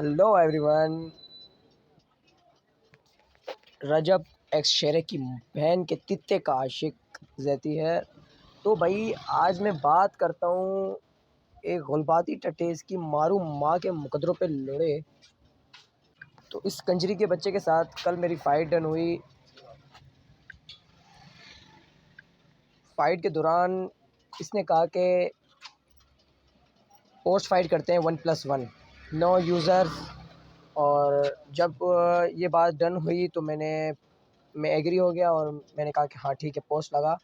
Hello everyone. रजब x शेरे की बहन के तित्ते का आशिक ज़ैती है। तो भाई आज मैं बात करता हूँ एक गुलबाती टटेस की मारू माँ के मुकद्दरों पे लड़े। तो इस कंजरी के बच्चे के साथ कल मेरी फ़ाइट डन हुई। फ़ाइट के दौरान इसने कहा कि पोस्ट फाइट करते हैं 1+1 नो यूज़र्स। और जब ये बात डन हुई तो मैं एग्री हो गया और मैंने कहा कि हाँ ठीक है, पोस्ट लगा।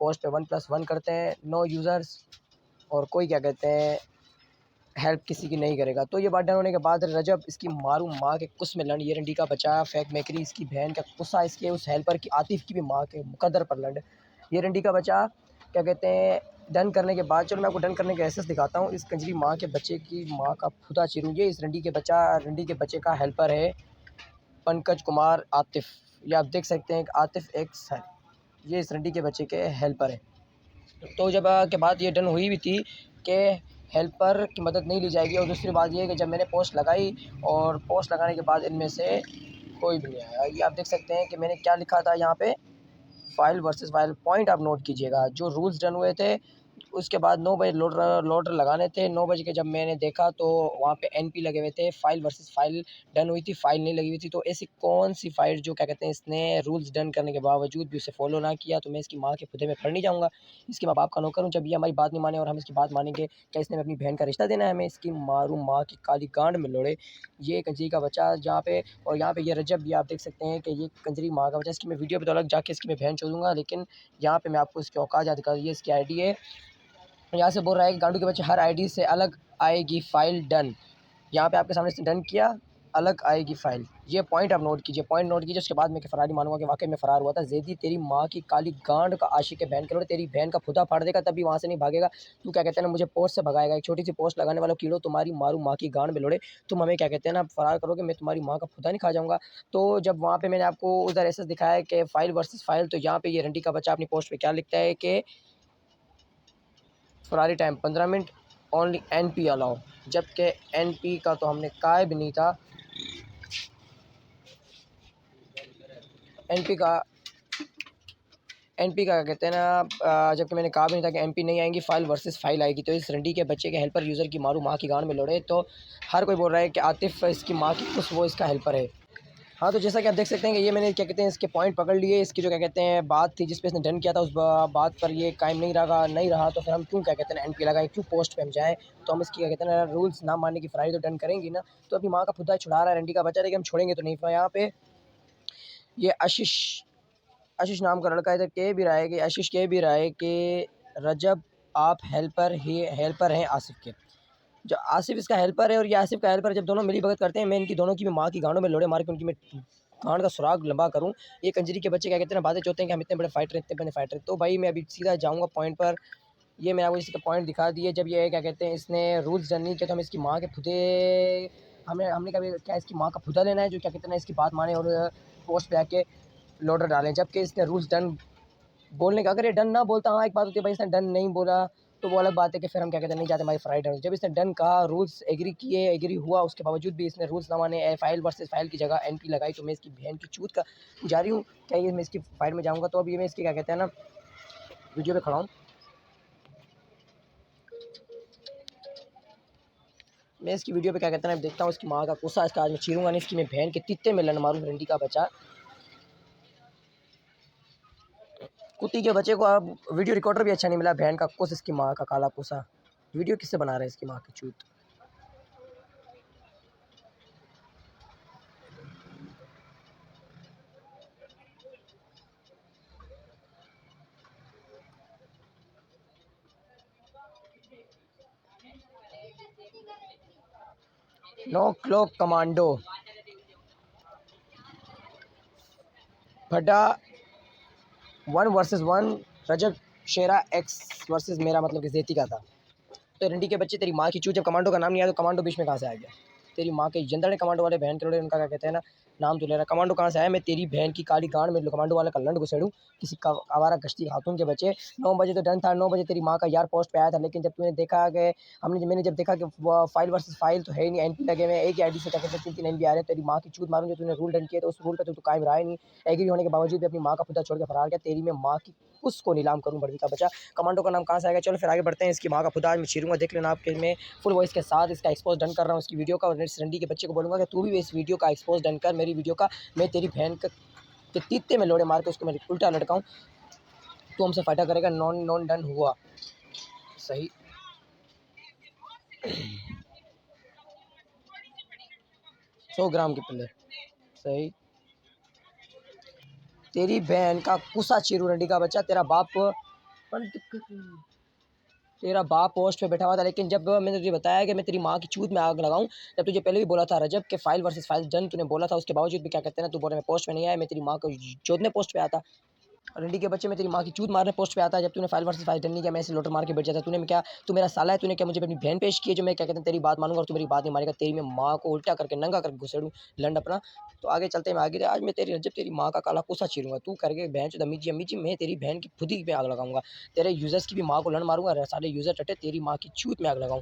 पोस्ट पे 1+1 करते हैं, नो यूज़र्स, और कोई क्या कहते हैं हेल्प किसी की नहीं करेगा। तो ये बात डन होने के बाद रजब इसकी मारू माँ के कुस में लड़, ये रंडी का बचा फेक मेकरी इसकी बहन का गुस्सा इसके उस हेल्पर की आतिफ की भी माँ के मुकद्दर पर लड़। ये रंडी का बचा क्या कहते हैं डन करने के बाद, चलो मैं आपको डन करने के एहसास दिखाता हूँ। इस कंजरी माँ के बच्चे की माँ का फुदा चिरूँ। ये इस रंडी के बच्चे का हेल्पर है पंकज कुमार आतिफ। ये आप देख सकते हैं आतिफ एक्स है, ये इस रंडी के बच्चे के हेल्पर है। तो जब के बाद ये डन हुई भी थी कि हेल्पर की मदद नहीं ली जाएगी। और दूसरी बात ये है कि जब मैंने पोस्ट लगाई और पोस्ट लगाने के बाद इनमें से कोई भी नहीं आया। ये आप देख सकते हैं कि मैंने क्या लिखा था यहाँ पे, फाइल वर्सेस फाइल। पॉइंट आप नोट कीजिएगा, जो रूल्स डन हुए थे उसके बाद 9 बजे लोडर लगाने थे। 9 बजे के जब मैंने देखा तो वहाँ पे एनपी लगे हुए थे, फाइल वर्सेस फाइल डन हुई थी, फाइल नहीं लगी हुई थी। तो ऐसी कौन सी फाइल जो क्या कहते हैं इसने रूल्स डन करने के बावजूद भी उसे फॉलो ना किया। तो मैं इसकी माँ के खुदे में पढ़ नहीं जाऊँगा, इसके माँ बाप का नौकर हूँ। जब ये हमारी बात नहीं माने और हम इसकी बात मानेंगे, क्या इसने अपनी बहन का रिश्ता देना है हमें? इसकी मारू माँ की काली गांड में लोड़े। ये कंजरी का बच्चा जहाँ पे, और यहाँ पे ये रजब, ये आप देख सकते हैं कि ये कंजरी माँ का बच्चा। इसकी मैं वीडियो पे तो अलग जाके इसकी मैं बहन छोड़ूंगा, लेकिन यहाँ पे मैं आपको इसकी औकात याद दिखा। ये इसकी आईडी है। यहाँ से बोल रहा है कि गांडू के बच्चे हर आईडी से अलग आएगी फाइल डन। यहाँ पे आपके सामने इसने डन किया, अलग आएगी फाइल। ये पॉइंट आप नोट कीजिए, पॉइंट नोट कीजिए। उसके बाद मैं फरारी मानूंगा कि वाकई में फ़रार हुआ था। ज़ैदी तेरी माँ की काली गांड का आशिक है, बहन करोड़ तेरी बहन का खुदा फाड़ देगा तभी वहाँ से नहीं भागेगा। तू क्या कहते हैं ना मुझे पोस्ट से भगाएगा? एक छोटी सी पोस्ट लगाने वालों कीड़ो, तुम्हारी मारू माँ की गांड में लोड़े। तुम हमें क्या कहते हैं ना फ़रार करोगे, मैं तुम्हारी माँ का खुदा नहीं खा जाऊँगा। तो जब वहाँ पे मैंने आपको उधर ऐसा दिखाया कि फाइल वर्सेस फाइल, तो यहाँ पे ये रंडी का बच्चा अपनी पोस्ट पे क्या लिखता है कि Ferrari time 15 minute, only NP allow. जबकि एनपी का तो हमने कहा भी नहीं था। एनपी का क्या कहते हैं ना, जबकि मैंने कहा भी नहीं था कि एमपी नहीं आएंगी, फाइल वर्सेस फाइल आएगी। तो इस रंडी के बच्चे के हेल्पर यूज़र की मारू माँ की गांड में लड़े। तो हर कोई बोल रहा है कि आतिफ इसकी माँ की खुश, वो इसका हेल्पर है। हाँ, तो जैसा कि आप देख सकते हैं कि ये मैंने क्या कहते हैं इसके पॉइंट पकड़ लिए। इसकी जो क्या कहते हैं बात थी जिस पे इसने डन किया था, उस बात पर ये कायम नहीं रहा। तो फिर हम क्यों क्या कहते हैं एनपी लगाए, क्यों पोस्ट पे हम जाएँ? तो हम इसकी क्या कहते हैं ना रूल्स ना मानने की फरारी तो डन करेंगी ना। तो अपनी माँ का खुदा छुड़ा रहा है रंडी का बच्चा, लेकिन हम छोड़ेंगे तो नहीं। तो यहाँ पे ये आशीष नाम का लड़का इधर कह भी रहा है कि आशीष कह भी रहा है कि रजब आप हेल्पर हैं आसिफ के। जो आसिफ इसका हेल्पर है और ये आसिफ का हेल्पर है, जब दोनों मिली भगत करते हैं, मैं इनकी दोनों की भी माँ की गांडों में लोड़े मार के उनकी मैं गांड का सुराग लंबा करूं। ये कंजरी के बच्चे क्या कहते हैं ना बातें चाहते हैं कि हम इतने बड़े फाइटर, इतने बड़े फाइटर। तो भाई मैं अभी सीधा जाऊंगा पॉइंट पर। ये मैंने आपको इसका पॉइंट दिखा दिए। जब ये क्या कहते हैं इसने रूल्स डन नहीं किया तो हम इसकी माँ के फुदे, हमने कभी क्या इसकी माँ का फुदा लेना है जो क्या कहते हैं ना इसकी बात माने और पोस्ट पे आके लोडर डालें। जबकि इसने रूल्स डन बोलने का, अगर ये डन ना बोलता, हाँ एक बात होती है भाई इसने डन नहीं बोला तो वो अलग बात है कि फिर हम क्या कहते हैं नहीं जाते हमारी फ्राइड डन। जब इसने डन कहा, रूल्स एग्री हुआ, उसके बावजूद भी इसने रूल्स ना माने, फाइल वर्सेस फाइल की जगह एनपी लगाई। तो मैं इसकी बहन की चूत का जा रही हूँ क्या, ये मैं इसकी फाइल में जाऊँगा। तो अब ये मैं इसकी क्या कहते हैं ना वीडियो पे खड़ा हूँ। मैं इसकी वीडियो पे क्या कहते हैं देखता हूँ इसकी माँ का गुस्सा। इसका आज मैं चीरूंगा नहीं, इसकी मैं बहन के तित्ते में लन मारूँ रंडी का बच्चा। कुत्ती के बच्चे को अब वीडियो रिकॉर्डर भी अच्छा नहीं मिला, बहन का कुस इसकी माँ का काला कुसा। वीडियो किससे बना रहा है इसकी माँ की चूत। नो क्लॉक कमांडो भड्डा 1 वर्सेस 1 रजब शेरा एक्स वर्सेस मेरा मतलब कि ज़ैती का था। तो रंडी के बच्चे तेरी माँ की चूत, जब कमांडो का नाम नहीं आया तो कमांडो बीच में कहाँ से आ गया? तेरी माँ के जंदड़ कमांडो वाले बहन करोड़े, उनका क्या कहते हैं ना नाम तो ले रहा कमांडो कहाँ से आया, मैं तेरी बहन की काली गांड में कमांडो वाला कल्लड़ घुसेड़ूँ किसी का आवारा गश्ती खातून के बच्चे। 9 बजे तो डन था, 9 बजे तेरी माँ का यार पोस्ट पे आया था, लेकिन जब तूने देखा कि मैंने जब देखा कि फाइल वर्सेस फाइल तो है ही नहीं, एनपी लगे हुए एक ही आईडी से क्या कहते हैं 3-3 एनपी आ रहे हैं, तेरी माँ की चूत मारूं जो तूने रूल डन किया तो उस रूल पे तो कायम रहा ही नहीं। एग्री होने के बावजूद भी अपनी माँ का खुदा छोड़ के फरार गया, तेरी मैं माँ की उसको नीलाम करूँ बर्दी का बच्चा। कमांडो का नाम कहाँ से आएगा? चलो फिर आगे बढ़ते हैं। इसकी माँ का खुदा आज मैं चीरूंगा, देख लेना आपके मैं फुल वॉइस के साथ इसका एक्सपोज डन कर रहा हूँ इसकी वीडियो का। और नेक्स्ट रंडी के बच्चे को बोलूँगा कि तू भी इस वीडियो का एक्सपोज डन कर मेरी वीडियो का, मैं तेरी बहन के तीते में लोड़े मार के उसको मैं उल्टा लटकाऊँ, तू हमसे फायदा करेगा। नॉन नॉन डन हुआ सही। 100 ग्राम की पिल्ले सही। तेरी बहन का कुसा चीरू रंडी का बच्चा, तेरा बाप पोस्ट पे बैठा हुआ था, लेकिन जब मैंने तुझे बताया कि मैं तेरी माँ की चूत में आग लगाऊं, जब तुझे पहले भी बोला था रजब के फाइल वर्सेस फाइल डन तूने बोला था, उसके बावजूद भी क्या कहते हैं ना तू बोले मैं पोस्ट में नहीं आया, मैं तेरी माँ को चोदने पोस्ट पे आता। रंडी के बच्चे में तेरी माँ की चूत मारने पोस्ट पे आता है। जब तूने फाइल वर्सेस फाइल डन नहीं किया, मैं ऐसे लोटर मार के बैठ जाता। तूने क्या, तू मेरा साला है, तूने क्या मुझे अपनी बहन पेश की है जो मैं क्या कहते हैं तेरी बात मानूंगा और तू मेरी बात नहीं मानेगा, तेरी मैं माँ को उल्टा करके नंगा करके घुसेड़ूँ लंड अपना। तो आगे चलते हैं, आगे आज मैं तेरी जब तेरी माँ का काला पूसा चीरूंगा, तू करके बहन चो अम्मी जी अम्मी जी, मैं तेरी बहन की खुदी पे आग लगाऊंगा, तेरे यूजर्स की भी माँ को लंड मारूंगा, सारे यूजर टटे तेरी माँ की चूत में आग लगाऊँ।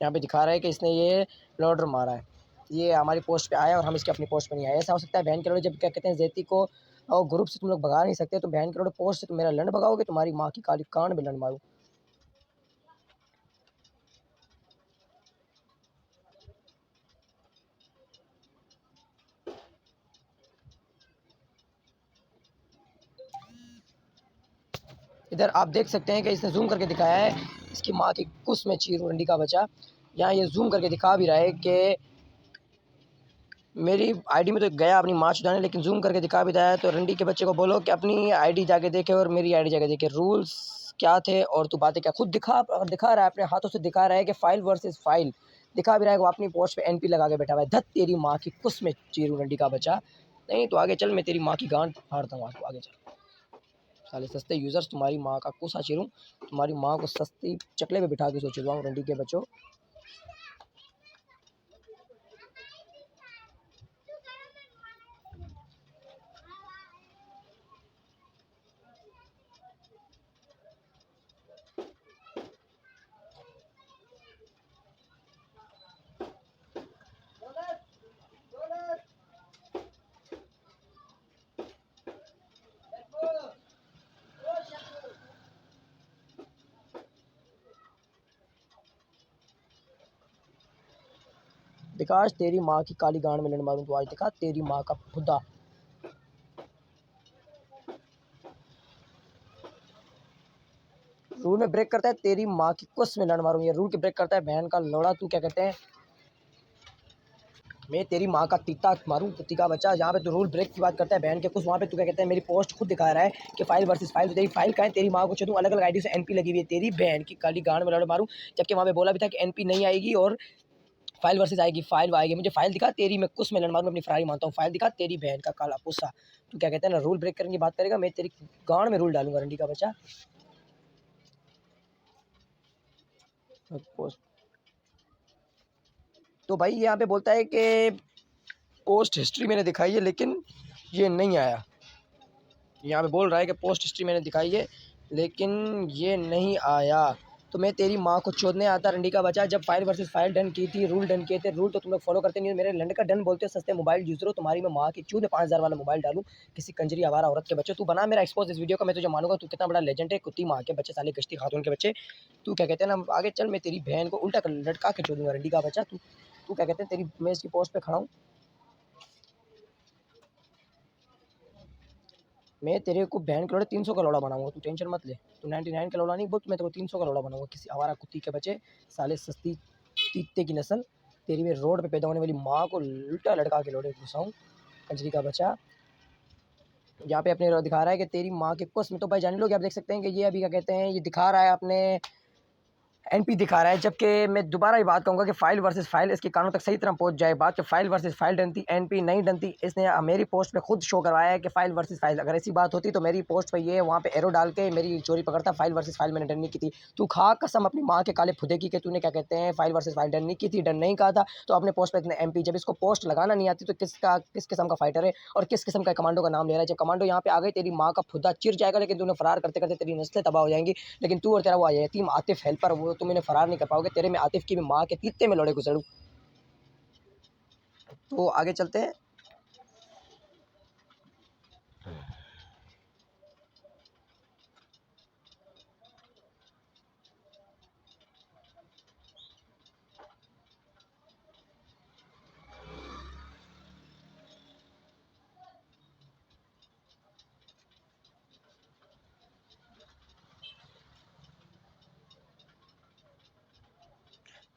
यहाँ पे दिखा रहा है कि इसने ये लोडर मारा है, ये हमारी पोस्ट पे आया और हम इसके अपनी पोस्ट पे नहीं आए। ऐसा हो सकता है बहन के लोड़े जब क्या कहते हैं जैती को और ग्रुप से तुम लोग भगा नहीं सकते, तो बहन के लोड़े पोस्ट से तुम मेरा लंड भगाओगे, तुम्हारी माँ की काली कान में लंड मारूं। इधर आप देख सकते हैं कि इसने जूम करके दिखाया है इसकी माँ की कुस में चीरू रंडी का बच्चा। यहाँ ये जूम करके दिखा भी रहा है कि मेरी आईडी में तो गया अपनी माँ छुड़ाने, लेकिन जूम करके दिखा भी रहा है। तो रंडी के बच्चे को बोलो कि अपनी आईडी जाके देखे और मेरी आईडी जाके देखे, रूल्स क्या थे और तू बातें क्या खुद दिखा रहा है, अपने हाथों से दिखा रहा है कि फाइल वर्सेस फाइल दिखा भी रहा है। वो अपनी पोस्ट पे एनपी लगा के बैठा हुआ है। धत तेरी माँ की कुस में चीरू रंडी का बच्चा। नहीं तो आगे चल, मैं तेरी माँ की गांड फाड़ता हूँ, आगे चल साले सस्ते यूजर्स, तुम्हारी माँ का कुसा चीरूं, तुम्हारी माँ को सस्ती चकले पे बिठा के सोचूंगा रंडी के बच्चों। दिखा आज तेरी माँ की काली गांड में लड़ मारूं, तो आज दिखा तेरी माँ का खुदा। रूल में ब्रेक करता है, तेरी माँ की कुस में लड़ मारूं, ये रूल के ब्रेक करता है बहन का लोड़ा। तू क्या कहते हैं मैं तेरी माँ का तीता मारूं, कुत्ती का बच्चा। जहाँ पे तू रूल ब्रेक की बात करता है बहन के कुछ, वहाँ पे तू क्या कहते हैं मेरी पोस्ट खुद दिखा रहा है कि फाइल वर्सेस फाइल, तो तेरी फाइल का है, तेरी माँ को चलूँ अलग अलग आईडी से एनपी लगी हुई है, तेरी बहन की काली गांड में लड़ मारूं। जबकि वहाँ पे बोला भी था कि एनपी नहीं आएगी और फाइल वर्सेस आएगी, फाइल आएगी। मुझे फाइल दिखा, तेरी मैं कुछ में लड़ मारूं, अपनी फरारी मानता हूँ। फाइल दिखा तेरी बहन का काला पुस्सा। तू क्या कहते हैं ना रूल ब्रेक करने की बात करेगा, मैं तेरी गांड में रूल डालूंगा रंडी का बच्चा। तो भाई यहाँ पे बोलता है कि पोस्ट हिस्ट्री मैंने दिखाई है लेकिन ये नहीं आया। यहाँ पे बोल रहा है कि पोस्ट हिस्ट्री मैंने दिखाई है लेकिन ये नहीं आया। तो मैं तेरी माँ को चोदने आता रंडी का बच्चा। जब फाइल वर्सेस फाइल डन की थी, रूल डन किए थे, रूल तो तुम लोग फॉलो करते नहीं हो, मेरे लंड का डन बोलते हो सस्ते मोबाइल यूजर हो। तुम्हारी मैं माँ की चूत में 5000 वाला मोबाइल डालूं किसी कंजरी आवारा औरत के बच्चे। तू बना मेरा एक्सपोज इस वीडियो का, मैं तुझे मानूंगा तू कितना बड़ा लेजेंड है, कुत्ती माँ के बच्चे, साले गश्ती खातून के बच्चे। तू क्या कहते हैं ना आगे चल, मैं तेरी बहन को उल्टा कर लटका के चोदूंगा रंडी का बच्चा। तू क्या कहते हैं तेरी मैं इसकी पोस्ट पे खड़ा हूँ, मैं तेरे को बहन के लोड़े 300 का लोड़ा बनाऊंगा, तू टेंशन मत ले। तू 99 का लोड़ा नहीं बोल, मैं तेरे को 300 का लोड़ा बनाऊंगा किसी आवारा कुत्ती के बच्चे, साले सस्ती तीते की नस्ल। तेरी भी रोड पे पैदा होने वाली माँ को उल्टा लड़का के लोड़े घुसाऊँ कंजरी का बच्चा। यहाँ पे अपने दिखा रहा है कि तेरी माँ के कुछ में, तो भाई जान लो कि आप देख सकते हैं कि ये अभी क्या कहते हैं ये दिखा रहा है अपने एनपी दिखा रहा है, जबकि मैं दोबारा ये बात कहूँगा कि फाइल वर्सेस फाइल इसके कानों तक सही तरह पहुँच जाए बात, कि फाइल वर्सेस फाइल डन थी, एनपी नहीं डन थी। इसने मेरी पोस्ट पे खुद शो करवाया है कि फाइल वर्सेस फाइल। अगर ऐसी बात होती तो मेरी पोस्ट पे ये वहाँ पे एरो डाल के मेरी चोरी पकड़ता, फाइल वर्सेस फाइल मैंने डन नहीं की थी। तू खा कसम अपनी माँ के काले फुदे की कि तूने क्या कहते हैं फाइल वर्सेस फाइल डन नहीं की थी, डन नहीं कहा था तो अपने पोस्ट पे इतने एमपी। जब इसको पोस्ट लगाना नहीं आती तो किस किस्म का फाइटर है और किस किस्म का कमांडो का नाम ले रहा है। जब कमांडो यहाँ पे आ गई तेरी माँ का फुद्दा चिर जाएगा, लेकिन तूने फरार करते करते तेरी नस्लें तबाह हो जाएंगी। लेकिन तू और तेरा वो यतीम आतिफ हेल्पर, वो तुम इन्हें फरार नहीं कर पाओगे। तेरे में आतिफ की भी माँ के तीते में लड़े घुसड़ू। तो आगे चलते हैं।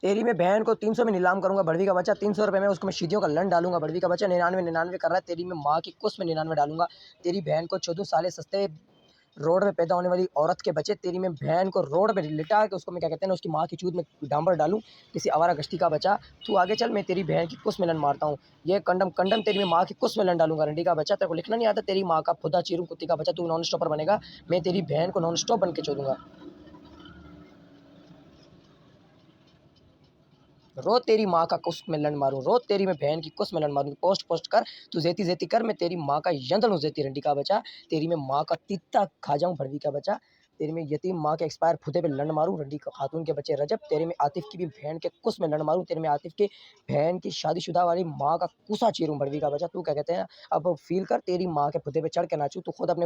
तेरी मैं बहन को 300 में नीलाम करूंगा, बड़वी का बच्चा 300 रुपये में उसको मैं शीधियों का लन डालूंगा। बड़वी का बच्चा 99 कर रहा है, तेरी मैं माँ की कुछ में 99 डालूंगा। तेरी बहन को 14 साले सस्ते रोड में पैदा होने वाली औरत के बच्चे, तेरी मैं बहन को रोड पे लिटा के उसको मैं क्या कहते हैं ना उसकी माँ की चूत में डांबर डालूं, किसी आवारा गश्ती का बच्चा। तू आगे चल, मैं तेरी बहन की कुछ में लन मारता हूँ। ये कंडम कंडम तेरी मैं माँ की कुछ में लन डालूंगा। रंडी का बच्चा, तेरे को लिखना नहीं आता, तेरी माँ का खुदा चीरूं कुत्ती का बच्चा। तू नॉन स्टॉपर बनेगा, मैं तेरी बहन को नॉन स्टॉप बन के चोदूंगा। रोज तेरी माँ का कुछ में लंड मारूं, रोज तेरी मैं बहन की कुछ में लंड मारूं। पोस्ट पोस्ट कर, तू जेती जेती कर, मैं तेरी माँ का यंत्र हूँ जेती रंडी का बच्चा। तेरी मैं माँ का तीता खा जाऊं भरवी का बच्चा। तेरी में यतीम माँ के एक्सपायर फुदे पे लंड मारूं रंडी का खातून के बच्चे रजब। तेरे में आतिफ की भी बहन के कुछ में लंड मारूं। तेरे में आतिफ की बहन की शादीशुदा वाली माँ का कुसा चीरूं भरवी का बच्चा। तू क्या कहते हैं, अब फील कर, तेरी माँ के फुदे पे चढ़ के नाचूं। तू खुद अपने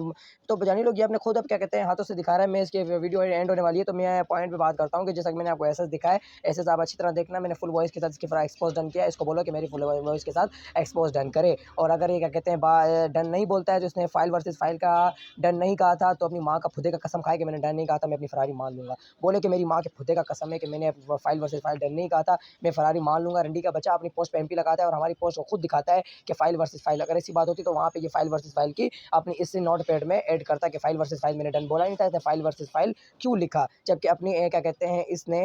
तो बजानी लोग ये अपने खुद अब क्या कहते हैं हाथों से दिखा रहा है। मैं इसके वीडियो एंड होने वाली है तो मैं पॉइंट पे बात करता हूँ कि जैसा कि मैंने आपको ऐसा दिखा है ऐसे आप अच्छी तरह देखना। मैंने फुल वॉइस के साथ इसके एक्सपोज डन किया है। इसको बोलो कि मेरी फुल वॉइस के साथ एक्सपोज डन करे। और अगर ये क्या कहते हैं डन नहीं बोलता है, जो इसने फाइल वर्सेस फाइल का डन नहीं कहा था, तो अपनी माँ का फुदे का कसम खाए कि मैंने डन नहीं कहा था, मैं अपनी फरारी मान लूंगा। बोले कि मेरी माँ के फुदे का कसम है कि मैंने फाइल वर्सेस फाइल डन नहीं कहा था, मैं फरारी मान लूंगा। रंडी का बच्चा अपनी पोस्ट पे एमपी लगाता है और हमारी पोस्ट को खुद दिखाता है कि फाइल वर्सेस फाइल। अगर ऐसी बात होती तो वहाँ पे ये फाइल वर्सेस फाइल की अपनी इस नोट पैड में ऐड करता कि फाइल वर्सेस फाइल मैंने डन बोला नहीं था, इसने फाइल वर्सेस फाइल क्यों लिखा। जबकि अपनी क्या कहते हैं इसने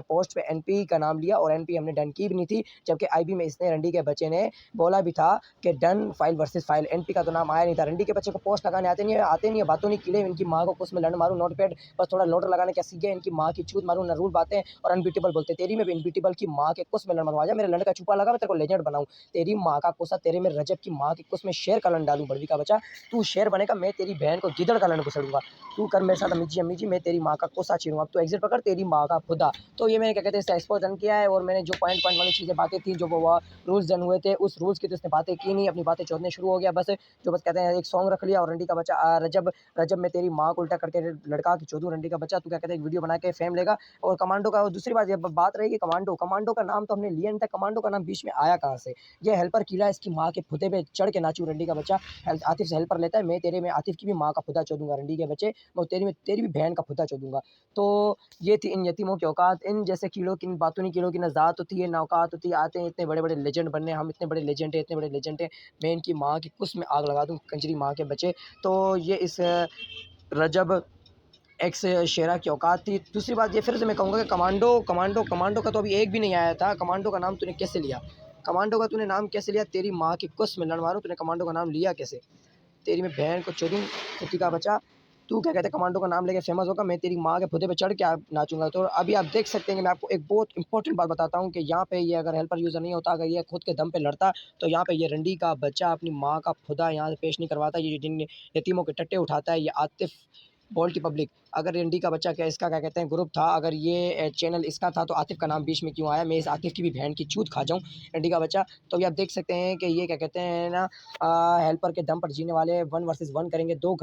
पोस्ट पे एनपी का नाम लिया और एनपी हमने डन की भी नहीं थी। जबकि आईबी में इसने रंडी के बच्चे ने बोला भी था कि done file versus file, NP का तो नाम आया नहीं था। रंडी के बच्चे को पोस्ट लगाने आते नहीं है, बातों नहीं कीड़े। इनकी माँ को कुछ में लंड मारूं नोट पैड, बस थोड़ा लोडर लगाने क्या सीखे, इनकी माँ की छूत मारूं नरूल बातें और अनबीटेबल बोलते। तेरी में भी अनबीटेबल की माँ के कुछ में लंड मारूं। आजा मेरे लंड का छुपा लगा, मैं तेरे को लेजेंड बनाऊं। तेरी माँ का कुसा, तेरे में रजब की माँ की कुछ में शेर का लंड डालूं बड़वी का बच्चा। तू शेर बनेगा, मैं तेरी बहन को गिदड़ का लंड घुसड़ूंगा। तू कर मेरे साथ अमीजी अमीजी, मैं तेरी माँ का कोसा चीरूंगा। अब तो एग्जिट पकड़, तेरी माँ का खुदा। तो ये मैंने क्या कहते हैं इसका एक्सपोज डन किया है। और मैंने जो पॉइंट पॉइंट वाली चीज़ें बातें थी, जो वो रूल्स डन हुए थे, उस रूल्स की तो इसने बातें की नहीं, अपनी बातें चोदने शुरू हो गया बस। जो बस कहते हैं एक सॉन्ग रख लिया और रंडी का बच्चा रजब रजब में तेरी माँ को उल्टा करके लड़का की चौधू रंडी का बच्चा। तू क्या कहते हैं एक वीडियो बना के फेम लेगा। और कमांडो का, और दूसरी बात ये बात रहेगी कमांडो, कमांडो का नाम तो हमने लिया नहीं था, कमांडो का नाम बीच में आया कहाँ से। ये हेल्पर कीड़ा इसकी माँ के फुदे पे चढ़ के नाचू रंडी का बच्चा। आतिफ से हेल्पर लेता है, मैं तेरे में आतिफ की भी माँ का फुदा चोदूंगा रंडी के बच्चे। मैं तेरी में तेरी भी बहन का फुदा चोदूंगा। तो ये थी इन यतीमों की औकात। इन जैसे कीड़ों की, इन बातूनी कीड़ों की न ज़ात होती है न औकात होती है। आते हैं इतने बड़े बड़े लेजेंड बनने, हम इतने बड़े लेजेंड हैं, इतने बड़े लेजेंड हैं, मैं इनकी माँ की कुछ में आग लगा दूँ कंजरी माँ के बच्चे। तो ये इस रजब एक्स शेरा की औकात थी। दूसरी बात ये फिर से मैं कहूँगा कि कमांडो कमांडो कमांडो का तो अभी एक भी नहीं आया था। कमांडो का नाम तूने कैसे लिया, कमांडो का तूने नाम कैसे लिया, तेरी माँ की कुछ में लड़ मारूं, तूने कमांडो का नाम लिया कैसे। तेरी मैं बहन को चोदूं कुत्ती का बच्चा। तू क्या कहते हैं कमांडो का नाम लेके फेमस होगा, मैं तेरी माँ के फुदे पे चढ़ के नाचूंगा। तो अभी आप देख सकते हैं कि मैं आपको एक बहुत इंपॉर्टेंट बात बताता हूँ कि यहाँ पे ये अगर हेल्पर यूज़र नहीं होता, अगर ये खुद के दम पे लड़ता, तो यहाँ पे ये रंडी का बच्चा अपनी माँ का खुदा यहाँ से पेश नहीं करवाता। ये जिन यतीमों के टट्टे उठाता है, ये आतिफ बोल की पब्लिक। अगर रंडी का बच्चा क्या इसका क्या कहते हैं ग्रुप था, अगर ये चैनल इसका था, तो आतिफ का नाम बीच में क्यों आया। मैं इस आतिफ की भी बहन की चूत खा जाऊँ रंडी का बच्चा। तो अभी आप देख सकते हैं कि ये क्या कहते हैं ना हेल्पर के दम पर जीने वाले 1 वर्सेस 1 करेंगे। 2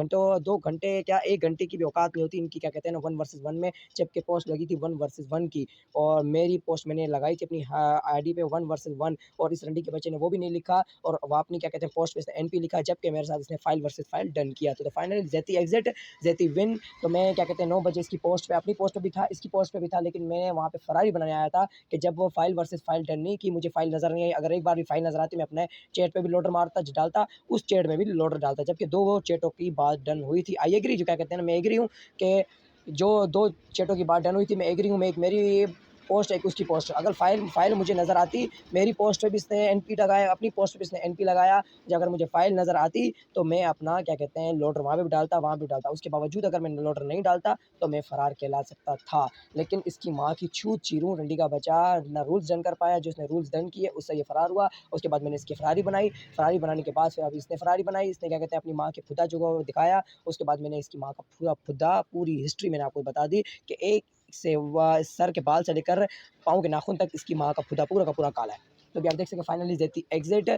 घंटे क्या 1 घंटे की भी औकात नहीं होती इनकी, क्या कहते हैं ना 1 वर्सेस 1 में। जबकि पोस्ट लगी थी 1 वर्सेस 1 की, और मेरी पोस्ट मैंने लगाई थी अपनी आईडी पे 1 वर्सेस 1, और इस रंडी के बच्चे ने वो भी नहीं लिखा और वो अपनी क्या कहते हैं पोस्ट पे इसने एनपी लिखा, जबकि मेरे साथ इसने फाइल वर्सेस फाइल डन किया। तो फाइनली जेती एग्जिट जेती विन। तो मैं क्या कहते हैं 9 बजे इसकी पोस्ट पे, अपनी पोस्ट पे भी था, इसकी पोस्ट पे भी था, लेकिन मैंने वहाँ पे फरारी बनाया आया था कि जब वो फाइल वर्सेस फाइल डन नहीं की, मुझे फाइल नजर नहीं आई। अगर एक बार भी फाइल नजर आती, मैं अपने चैट पे भी लोडर मारता डालता, उस चैट में भी लोडर डालता। जबकि 2 चैटों की बात डन हुई थी। आई एग्री, जो क्या कहते हैं ना मैं एग्री हूँ कि जो 2 चैटों की बात डन हुई थी, मैं एग्री हूँ, मैं एक मेरी पोस्ट, एक उसकी पोस्ट। अगर फ़ाइल मुझे नज़र आती, मेरी पोस्ट पे भी इसने एनपी लगाया, अपनी पोस्ट पे इसने एनपी लगाया, जो अगर मुझे फ़ाइल नज़र आती, तो मैं अपना क्या कहते हैं लोडर वहाँ पे भी डालता, वहाँ पे भी डालता। उसके बावजूद अगर मैं लोडर नहीं डालता, तो मैं फ़रार कहला सकता था। लेकिन इसकी माँ की छूत चीरूँ, रंडी का बच्चा, ना रूल्स डन कर पाया, जो इसने रूल्स डन किए, उससे ये फ़रार हुआ। उसके बाद मैंने इसकी फ़रारी बनाई, फ़रारी बनाने के बाद फिर अब इसने फ़रारी बनाई, इसने क्या कहते हैं अपनी माँ के खुदा जो वो दिखाया। उसके बाद मैंने इसकी माँ का पूरा खुदा, पूरी हिस्ट्री मैंने आपको बता दी कि एक से व सर के बाल से लेकर पाँव के नाखून तक इसकी माँ का खुदा पूरा का पूरा काला है। तो अभी आप देख सकते हैं फाइनली ज़ेती एग्ज़िट,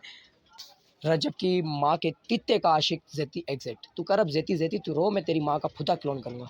रजब की माँ के तित्ते का आशिक ज़ेती एग्ज़िट। तू कर अब ज़ेती ज़ेती तू रो, मैं तेरी माँ का खुदा क्लोन करूँगा।